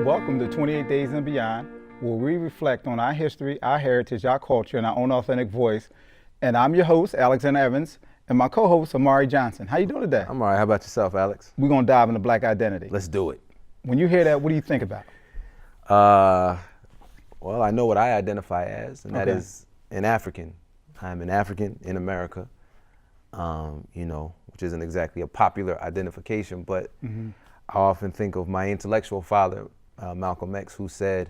Welcome to 28 Days and Beyond, where we reflect on our history, our heritage, our culture, and our own authentic voice. And I'm your host, Alexander Evans, and my co-host, Amari Johnson. How you doing today? I'm all right. How about yourself, Alex? We're going to dive into Black identity. Let's do it. When you hear that, what do you think about? Well, I know what I identify as, and that Okay. is an African. I'm an African in America, which isn't exactly a popular identification, but I often think of my intellectual father, Malcolm X, who said,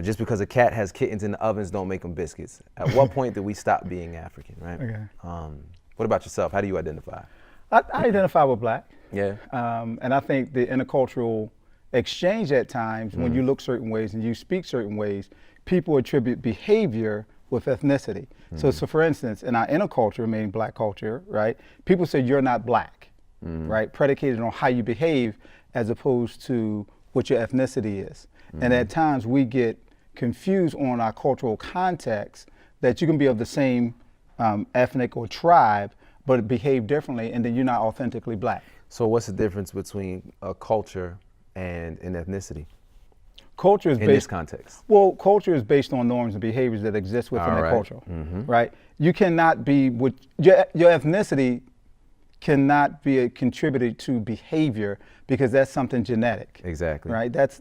just because a cat has kittens in the ovens don't make them biscuits. At what point did we stop being African, right? Okay. What about yourself? How do you identify? I identify with Black. Yeah. And I think the intercultural exchange at times, when you look certain ways and you speak certain ways, people attribute behavior with ethnicity. So for instance, in our interculture, meaning Black culture, right, people say you're not Black, right, predicated on how you behave as opposed to what your ethnicity is. And at times we get confused on our cultural context that you can be of the same ethnic or tribe, but behave differently, and then you're not authentically Black. So what's the difference between a culture and an ethnicity Culture is in based, this context? Well, culture is based on norms and behaviors that exist within All that right. culture, right? You cannot be, your ethnicity cannot be a contributor to behavior because that's something genetic. Exactly. Right? That's,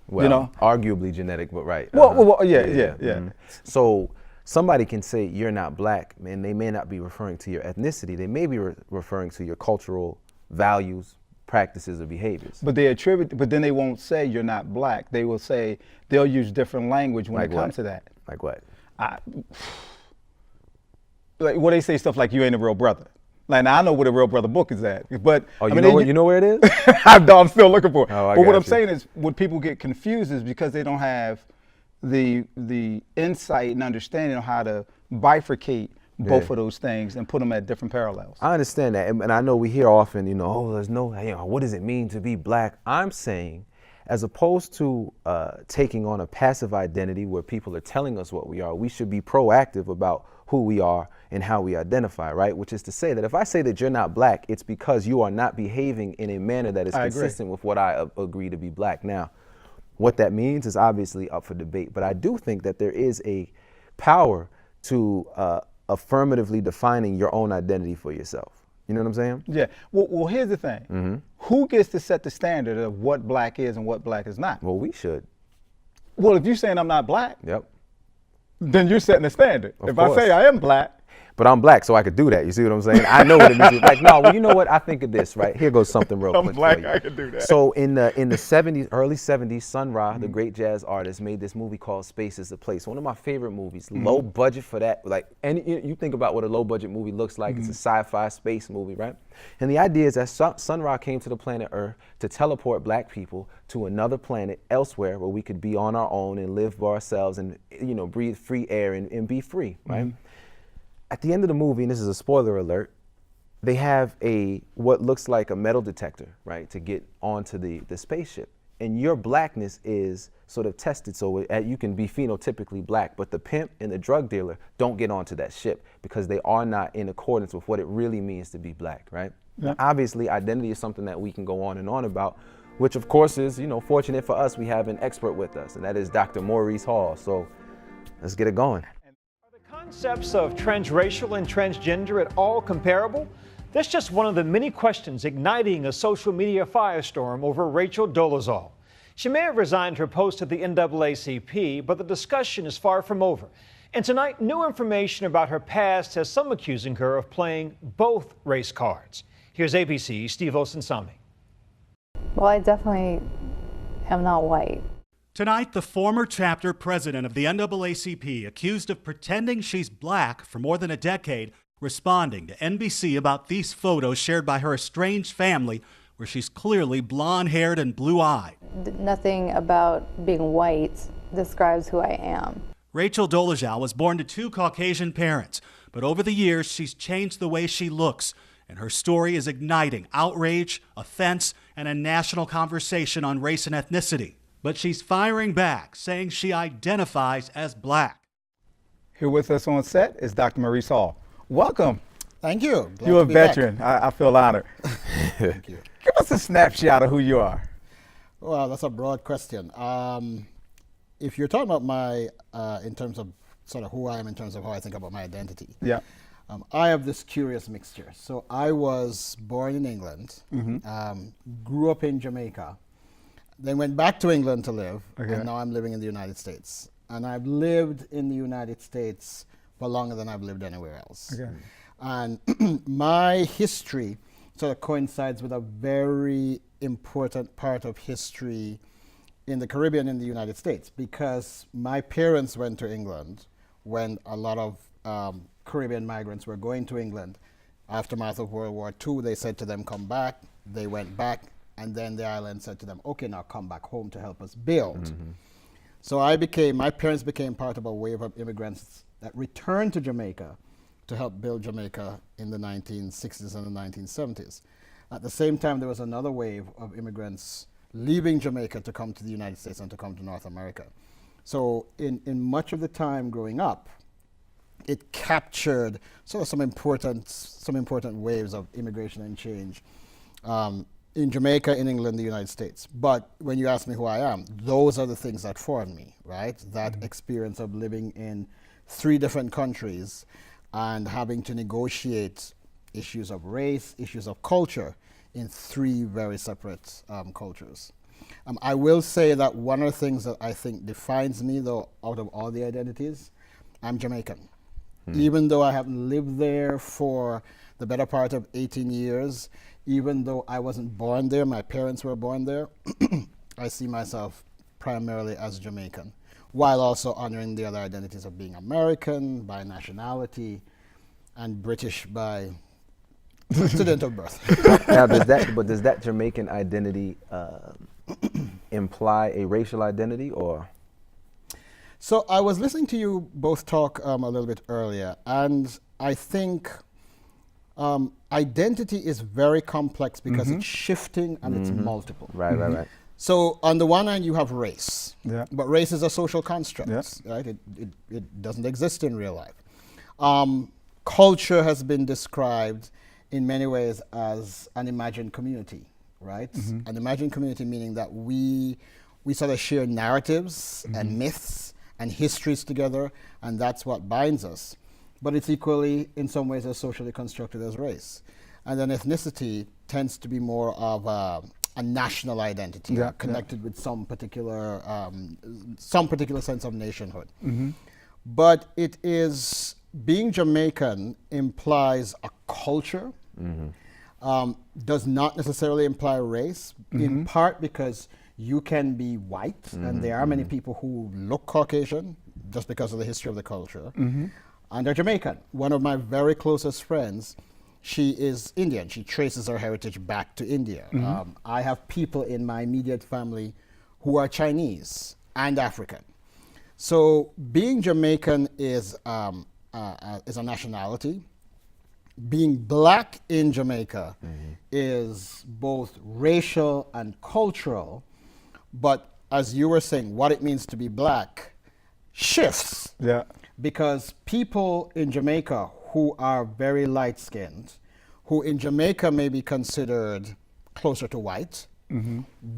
Well, arguably genetic, but right. Well, yeah. So somebody can say you're not Black, and they may not be referring to your ethnicity. They may be referring to your cultural values, practices, or behaviors. But then they won't say you're not Black. They will say, they'll use different language when Like it comes what? to that. Like what? Like, what they say stuff like you ain't a real brother. Like, now I know where the Real Brother book is at, but Oh, you know where it is? I'm still looking for it. Oh, I but what got I'm you. saying is, what people get confused is because they don't have the insight and understanding on how to bifurcate both of those things and put them at different parallels. I understand that, and I know we hear often, there's no, what does it mean to be Black? I'm saying, as opposed to taking on a passive identity where people are telling us what we are, we should be proactive about who we are and how we identify, right? Which is to say that if I say that you're not Black, it's because you are not behaving in a manner that is I agree. consistent with what I agree to be Black. Now, what that means is obviously up for debate, but I do think that there is a power to affirmatively defining your own identity for yourself. You know what I'm saying? Yeah. Well, here's the thing. Who gets to set the standard of what Black is and what Black is not? Well, we should. Well, if you're saying I'm not Black, Yep. then you're setting the standard. Of If course. I say I am Black, But I'm Black, so I could do that. You see what I'm saying? I know what it means. Like, no, well, you know what? I think of this, right? Here goes something real I'm quick Black, for you. I can do that. So in the 70s, early 70s, Sun Ra, the great jazz artist, made this movie called Space is the Place. One of my favorite movies. Low budget for that. Like, and you think about what a low budget movie looks like. It's a sci-fi space movie, right? And the idea is that Sun Ra came to the planet Earth to teleport Black people to another planet elsewhere where we could be on our own and live by ourselves and breathe free air and be free, right? At the end of the movie, and this is a spoiler alert, they have what looks like a metal detector, right, to get onto the spaceship. And your Blackness is sort of tested so you can be phenotypically Black, but the pimp and the drug dealer don't get onto that ship because they are not in accordance with what it really means to be Black, right? Yeah. Obviously, identity is something that we can go on and on about, which of course is, fortunate for us, we have an expert with us, and that is Dr. Maurice Hall. So let's get it going. Concepts of transracial and transgender at all comparable? That's just one of the many questions igniting a social media firestorm over Rachel Dolezal. She may have resigned her post at the NAACP, but the discussion is far from over. And tonight, new information about her past has some accusing her of playing both race cards. Here's ABC's Steve Osunsami. Well, I definitely am not white. Tonight, the former chapter president of the NAACP, accused of pretending she's Black for more than a decade, responding to NBC about these photos shared by her estranged family, where she's clearly blonde-haired and blue-eyed. Nothing about being white describes who I am. Rachel Dolezal was born to two Caucasian parents, but over the years, she's changed the way she looks, and her story is igniting outrage, offense, and a national conversation on race and ethnicity. But she's firing back, saying she identifies as Black. here with us on set is Dr. Maurice Hall. Welcome. Thank you. Glad You're a to be back. veteran. I feel honored. Thank you. Give us a snapshot of who you are. Well, that's a broad question. If you're talking about my, in terms of sort of who I am in terms of how I think about my identity, Yeah. I have this curious mixture. So I was born in England, grew up in Jamaica, then went back to England to live, Okay. and now I'm living in the United States. And I've lived in the United States for longer than I've lived anywhere else. Okay. And my history sort of coincides with a very important part of history in the Caribbean in the United States, because my parents went to England when a lot of Caribbean migrants were going to England. Aftermath of World War II, they said to them, come back. They went back, and then the island said to them, okay, now come back home to help us build. So my parents became part of a wave of immigrants that returned to Jamaica to help build Jamaica in the 1960s and the 1970s. At the same time, there was another wave of immigrants leaving Jamaica to come to the United States and to come to North America. So in much of the time growing up, it captured sort of some important waves of immigration and change in Jamaica, in England, the United States. But when you ask me who I am, those are the things that formed me, right? That experience of living in 3 different countries and having to negotiate issues of race, issues of culture in 3 very separate cultures. I will say that one of the things that I think defines me, though, out of all the identities, I'm Jamaican. Even though I haven't lived there for the better part of 18 years, even though I wasn't born there, my parents were born there, I see myself primarily as Jamaican, while also honoring the other identities of being American by nationality and British by accidental birth. Now, does that Jamaican identity imply a racial identity, or? So I was listening to you both talk a little bit earlier, and I think identity is very complex because it's shifting and it's multiple. Right. So on the one hand, you have race, Yeah. but race is a social construct, Yeah. right? It doesn't exist in real life. Culture has been described in many ways as an imagined community, right? An imagined community meaning that we sort of share narratives and myths and histories together, and that's what binds us. But it's equally, in some ways, as socially constructed as race. And then ethnicity tends to be more of a national identity, Yeah, connected with some particular sense of nationhood. But it is, being Jamaican implies a culture, does not necessarily imply race, in part because you can be white, and there are many people who look Caucasian just because of the history of the culture, and they're Jamaican. One of my very closest friends, she is Indian. She traces her heritage back to India. I have people in my immediate family who are Chinese and African. So being Jamaican is a nationality. Being black in Jamaica is both racial and cultural, but as you were saying, what it means to be black shifts. Yeah. Because people in Jamaica who are very light-skinned, who in Jamaica may be considered closer to white,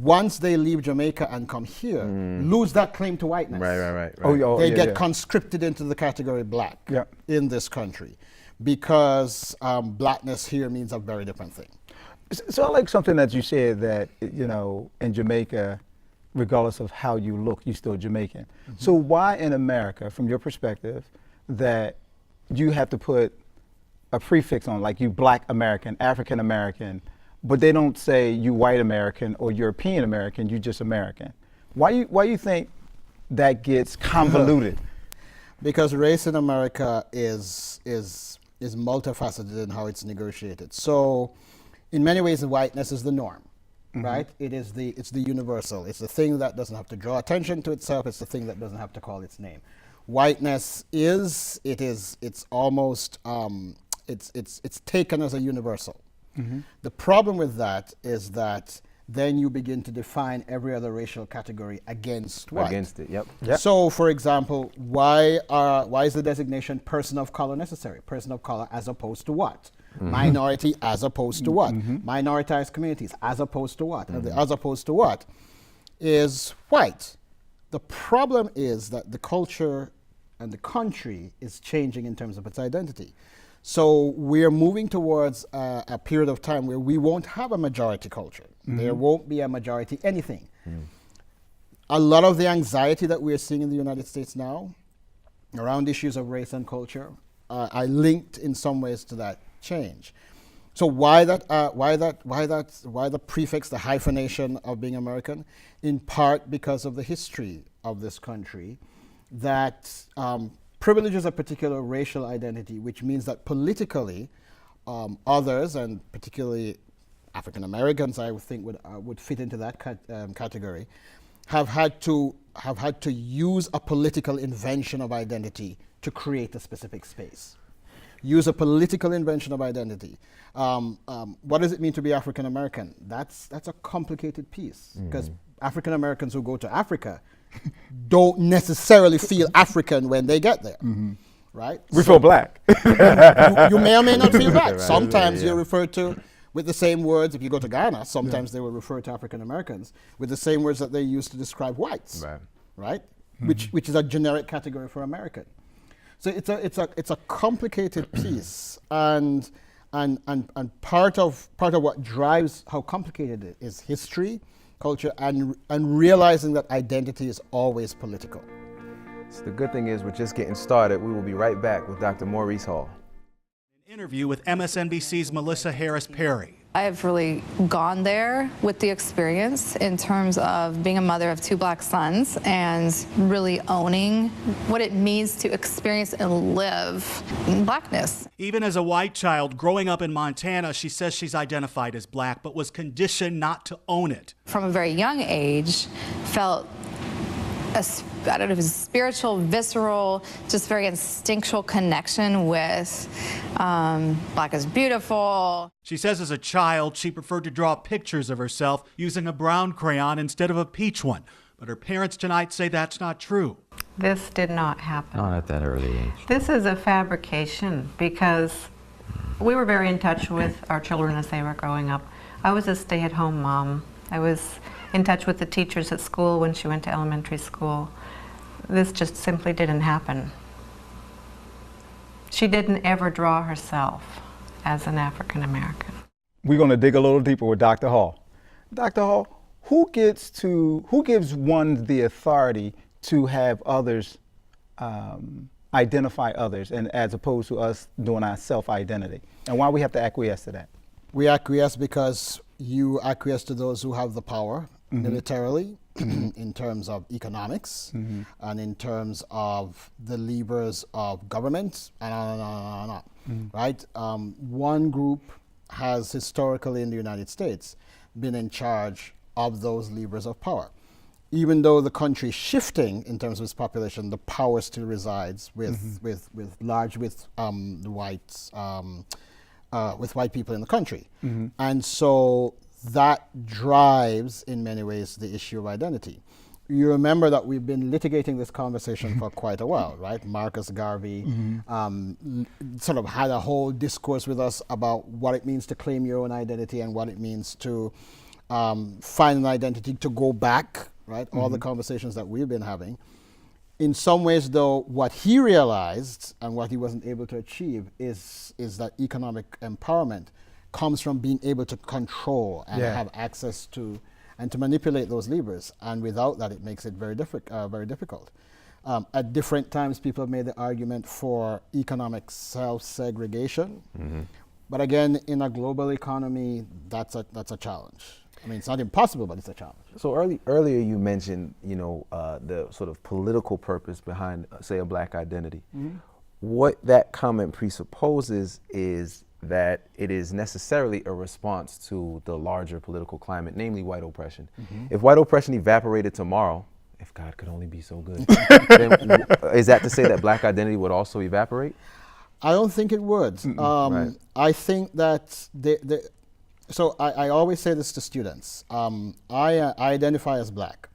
once they leave Jamaica and come here, lose that claim to whiteness. Right. They get conscripted into the category black Yeah. in this country, because blackness here means a very different thing. So I like something that you said, that, you know, in Jamaica, regardless of how you look, you're still Jamaican. So why in America, from your perspective, that you have to put a prefix on, like you Black American, African American, but they don't say you white American or European American, you just American? Why you think that gets convoluted? Because race in America is multifaceted in how it's negotiated. So in many ways, whiteness is the norm, right? It's the universal. It's the thing that doesn't have to draw attention to itself. It's the thing that doesn't have to call its name. Whiteness it's taken as a universal. The problem with that is that then you begin to define every other racial category against white. Against it, yep. So, for example, why is the designation person of color necessary? Person of color as opposed to what? Minority as opposed to what? Minoritized communities as opposed to what? And the as opposed to what is white. The problem is that the culture and the country is changing in terms of its identity. So we're moving towards a period of time where we won't have a majority culture. There won't be a majority anything. A lot of the anxiety that we're seeing in the United States now around issues of race and culture are linked in some ways to that change. So why the prefix, the hyphenation of being American? In part because of the history of this country that privileges a particular racial identity, which means that politically others, and particularly African Americans, I would think would fit into that category, have had to use a political invention of identity to create a specific space. Use a political invention of identity. What does it mean to be African American? That's a complicated piece, because African Americans who go to Africa don't necessarily feel African when they get there, right? We feel black. You may or may not feel black. Right, Sometimes yeah. you're referred to with the same words. If you go to Ghana, sometimes they will refer to African Americans with the same words that they use to describe whites, right? Which is a generic category for American. So it's a complicated piece, and part of what drives how complicated it is history, culture, and realizing that identity is always political. So the good thing is we're just getting started. We will be right back with Dr. Maurice Hall. An interview with MSNBC's Melissa Harris Perry. I've really gone there with the experience in terms of being a mother of 2 black sons and really owning what it means to experience and live blackness. Even as a white child growing up in Montana, she says she's identified as black, but was conditioned not to own it. From a very young age, felt I don't know if it's spiritual, visceral, just very instinctual connection with black is beautiful. She says as a child, she preferred to draw pictures of herself using a brown crayon instead of a peach one. But her parents tonight say that's not true. This did not happen. Not at that early age. This is a fabrication because we were very in touch with our children as they were growing up. I was a stay-at-home mom. I was in touch with the teachers at school when she went to elementary school. This just simply didn't happen. She didn't ever draw herself as an African American. We're going to dig a little deeper with Dr. Hall. Dr. Hall, who gives one the authority to have others identify others, and as opposed to us doing our self-identity, and why we have to acquiesce to that? We acquiesce because you acquiesce to those who have the power militarily, in terms of economics, and in terms of the levers of government, and on, right? One group has historically in the United States been in charge of those levers of power. Even though the country is shifting in terms of its population, the power still resides with white people in the country. And so that drives, in many ways, the issue of identity. You remember that we've been litigating this conversation for quite a while, right? Marcus Garvey sort of had a whole discourse with us about what it means to claim your own identity and what it means to find an identity, to go back, right? All the conversations that we've been having. In some ways, though, what he realized and what he wasn't able to achieve is that economic empowerment comes from being able to control and have access to and to manipulate those levers. And without that, it makes it very difficult. At different times, people have made the argument for economic self-segregation. But again, in a global economy, that's a challenge. I mean, it's not impossible, but it's a challenge. So earlier you mentioned, the sort of political purpose behind, say, a black identity. What that comment presupposes is that it is necessarily a response to the larger political climate, namely white oppression. If white oppression evaporated tomorrow, if God could only be so good, then is that to say that black identity would also evaporate? I don't think it would. Right. I think that so I always say this to students. I identify as black,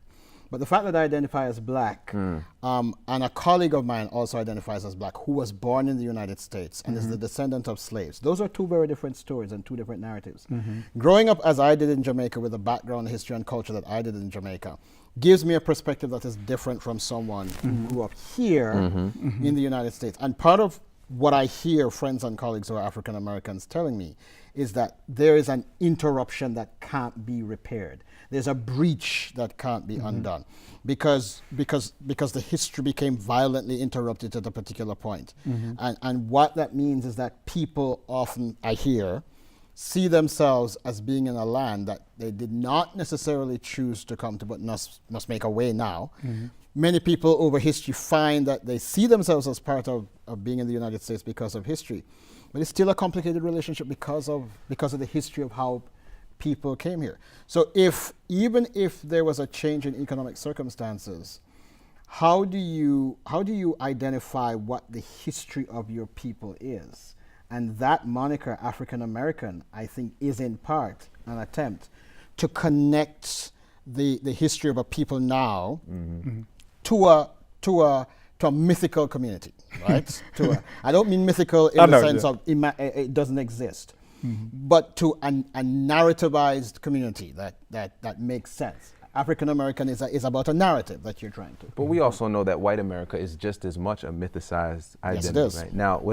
But the fact that I identify as black, and a colleague of mine also identifies as black, who was born in the United States and is the descendant of slaves, those are two very different stories and two different narratives. Growing up as I did in Jamaica with the background, history, and culture that I did in Jamaica gives me a perspective that is different from someone who grew up here in the United States. And part of what I hear friends and colleagues who are African Americans telling me is that there is an interruption that can't be repaired. There's a breach that can't be undone because the history became violently interrupted at a particular point. And what that means is that people often, I hear, see themselves as being in a land that they did not necessarily choose to come to, but must make a way now. Many people over history find that they see themselves as part of being in the United States because of history. But it's still a complicated relationship because of the history of how people came here. So even if there was a change in economic circumstances, how do you identify what the history of your people is? And that moniker, African American, I think is in part an attempt to connect the history of a people now to a mythical community, right? I don't mean mythical in the sense of it doesn't exist, but to a narrativized community that makes sense. African American is about a narrative that you're trying to. But we also know that white America is just as much a mythicized identity. Yes, it is. Right? Now,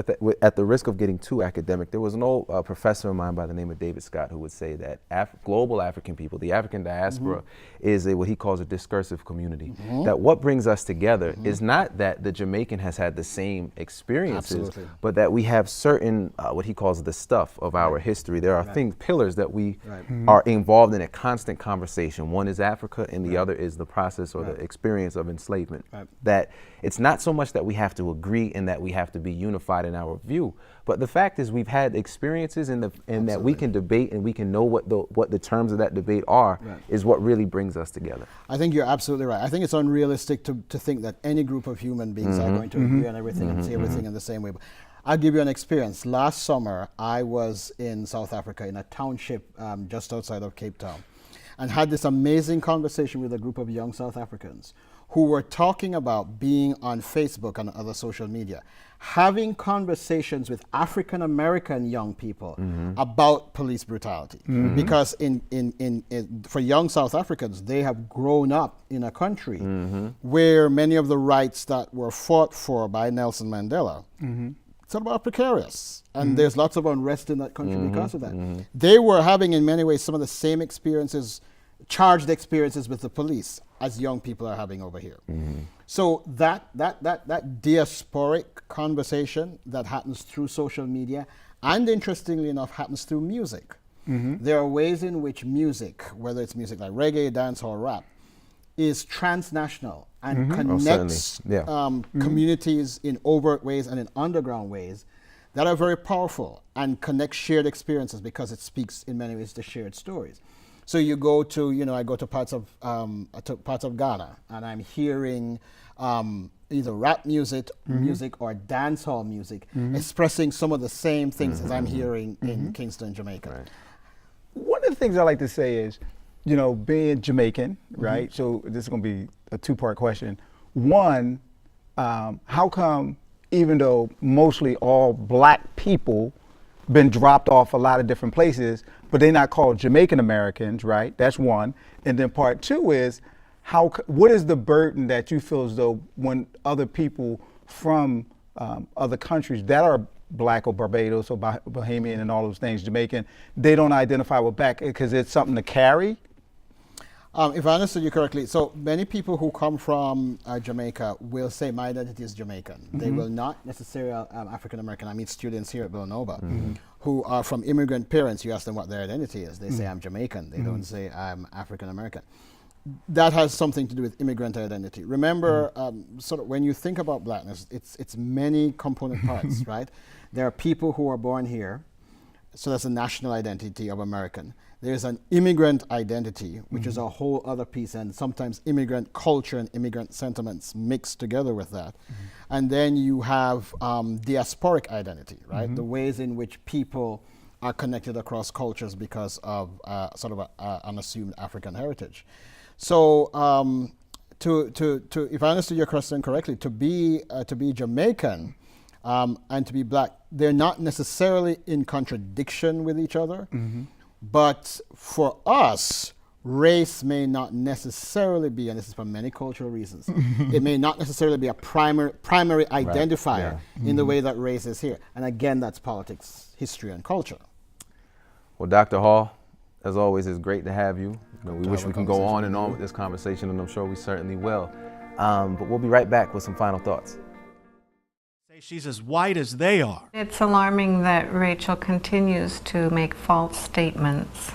at the risk of getting too academic, there was an old professor of mine by the name of David Scott who would say that global African people, the African diaspora, is what he calls a discursive community. That what brings us together is not that the Jamaican has had the same experiences, but that we have certain, what he calls the stuff of our history. There are pillars that we are involved in a constant conversation. One is Africa, and the other is the process or the experience of enslavement. That it's not so much that we have to agree and that we have to be unified in our view, but the fact is we've had experiences and that we can debate and we can know what the terms of that debate are is what really brings us together. I think you're absolutely right. I think it's unrealistic to think that any group of human beings are going to agree on everything and see everything in the same way. But I'll give you an experience. Last summer, I was in South Africa in a township just outside of Cape Town, and had this amazing conversation with a group of young South Africans who were talking about being on Facebook and other social media, having conversations with African American young people about police brutality. Because for young South Africans, they have grown up in a country where many of the rights that were fought for by Nelson Mandela it's about precarious, and there's lots of unrest in that country because of that. They were having, in many ways, some of the same experiences, charged experiences with the police as young people are having over here. So that diasporic conversation that happens through social media, and interestingly enough, happens through music. There are ways in which music, whether it's music like reggae, dancehall, rap, is transnational and connects communities in overt ways and in underground ways that are very powerful and connect shared experiences because it speaks in many ways to shared stories. So you go to, I go to parts of Ghana, and I'm hearing either rap music or dancehall music expressing some of the same things as I'm hearing in Kingston, Jamaica. One of the things I like to say is, being Jamaican, right? So this is going to be a two-part question. One, how come even though mostly all black people been dropped off a lot of different places, but they're not called Jamaican Americans, right? That's one. And then part two is, what is the burden that you feel as though when other people from other countries that are black or Barbados or Bahamian and all those things, Jamaican, they don't identify with black because it's something to carry? If I understood you correctly, so many people who come from Jamaica will say my identity is Jamaican. They will not necessarily African American. I meet students here at Villanova who are from immigrant parents. You ask them what their identity is. They say I'm Jamaican. They don't say I'm African American. That has something to do with immigrant identity. Remember, sort of when you think about blackness, it's many component parts, right? There are people who are born here, so that's the national identity of American. There's an immigrant identity, which is a whole other piece, and sometimes immigrant culture and immigrant sentiments mixed together with that. And then you have diasporic identity, right? The ways in which people are connected across cultures because of sort of an assumed African heritage. So if I understood your question correctly, to be Jamaican and to be black, they're not necessarily in contradiction with each other. But for us, race may not necessarily be, and this is for many cultural reasons, it may not necessarily be a primary identifier in the way that race is here. And again, that's politics, history, and culture. Well, Dr. Hall, as always, it's great to have you. We wish we can go on and on with this conversation, and I'm sure we certainly will. But we'll be right back with some final thoughts. Say she's as white as they are. It's alarming that Rachel continues to make false statements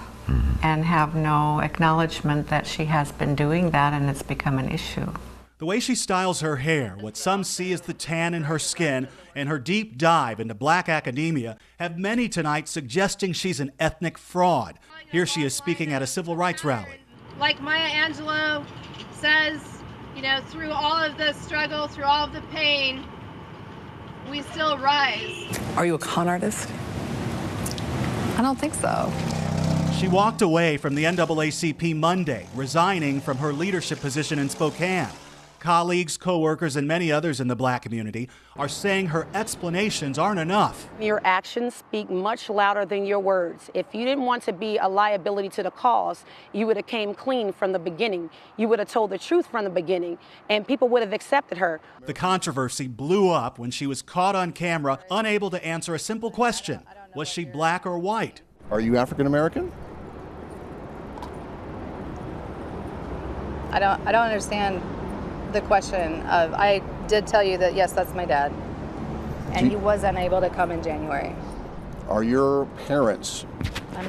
and have no acknowledgement that she has been doing that, and it's become an issue. The way she styles her hair, what some see as the tan in her skin, and her deep dive into black academia have many tonight suggesting she's an ethnic fraud. Here she is speaking at a civil rights rally. Like Maya Angelou says, you know, through all of the struggle, through all of the pain, we still rise. Are you a con artist? I don't think so. She walked away from the NAACP Monday, resigning from her leadership position in Spokane. Colleagues, co-workers, and many others in the black community are saying her explanations aren't enough. Your actions speak much louder than your words. If you didn't want to be a liability to the cause, you would have came clean from the beginning. You would have told the truth from the beginning, and people would have accepted her. The controversy blew up when she was caught on camera, unable to answer a simple question. Was she black or white? Are you African American? I don't understand the question of, I did tell you that, yes, that's my dad. And he was unable to come in January. Are your parents,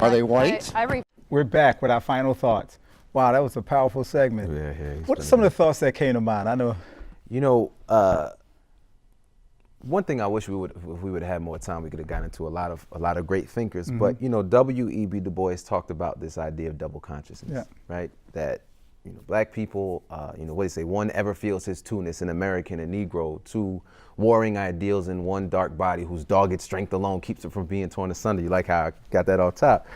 are they white? We're back with our final thoughts. Wow, that was a powerful segment. What are some of the thoughts that came to mind? I know. You know, one thing I wish if we would have had more time, we could have gotten into a lot of great thinkers. But you know, W.E.B. Du Bois talked about this idea of double consciousness, right? That black people, what do you say? One ever feels his two-ness, an American, a Negro, two warring ideals in one dark body whose dogged strength alone keeps it from being torn asunder. You like how I got that off top?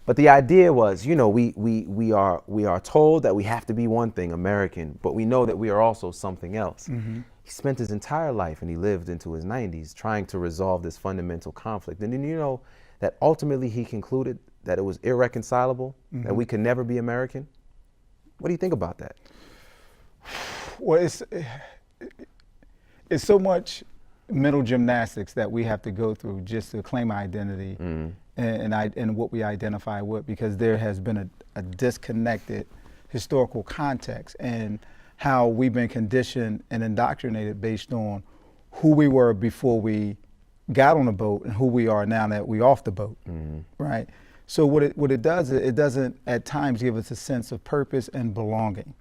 But the idea was, we are told that we have to be one thing, American, but we know that we are also something else. He spent his entire life, and he lived into his 90s, trying to resolve this fundamental conflict. And then that ultimately he concluded that it was irreconcilable, that we could never be American. What do you think about that? Well, it's so much mental gymnastics that we have to go through just to claim identity and what we identify with, because there has been a disconnected historical context and how we've been conditioned and indoctrinated based on who we were before we got on the boat and who we are now that we're off the boat, right? So what it does is it doesn't at times give us a sense of purpose and belonging,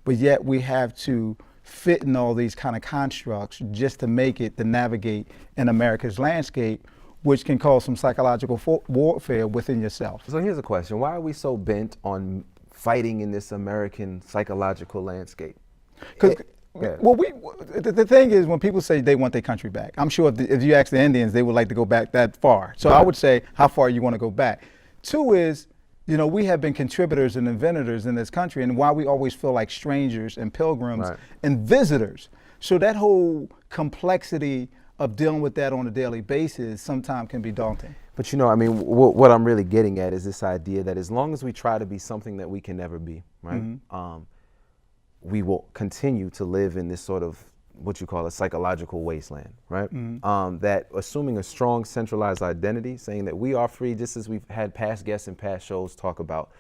but yet we have to fit in all these kind of constructs just to make it, to navigate in America's landscape, which can cause some psychological warfare within yourself. So here's a question. Why are we so bent on fighting in this American psychological landscape? Because well, the thing is, when people say they want their country back, I'm sure if you ask the Indians, they would like to go back that far. So I would say, how far you want to go back? Two is, we have been contributors and inventors in this country, and why we always feel like strangers and pilgrims and visitors. So that whole complexity of dealing with that on a daily basis sometimes can be daunting. But what I'm really getting at is this idea that as long as we try to be something that we can never be, right? We will continue to live in this sort of what you call a psychological wasteland, right? That assuming a strong centralized identity, saying that we are free, just as we've had past guests and past shows talk about,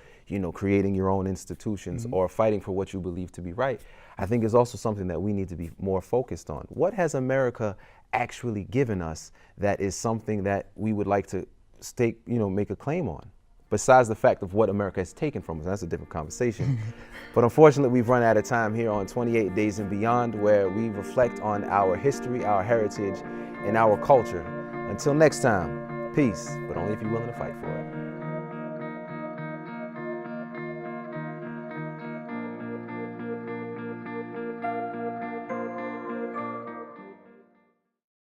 creating your own institutions or fighting for what you believe to be right, I think is also something that we need to be more focused on. What has America actually given us that is something that we would like to stake, make a claim on? Besides the fact of what America has taken from us. That's a different conversation. But unfortunately, we've run out of time here on 28 Days and Beyond, where we reflect on our history, our heritage, and our culture. Until next time, peace, but only if you're willing to fight for it.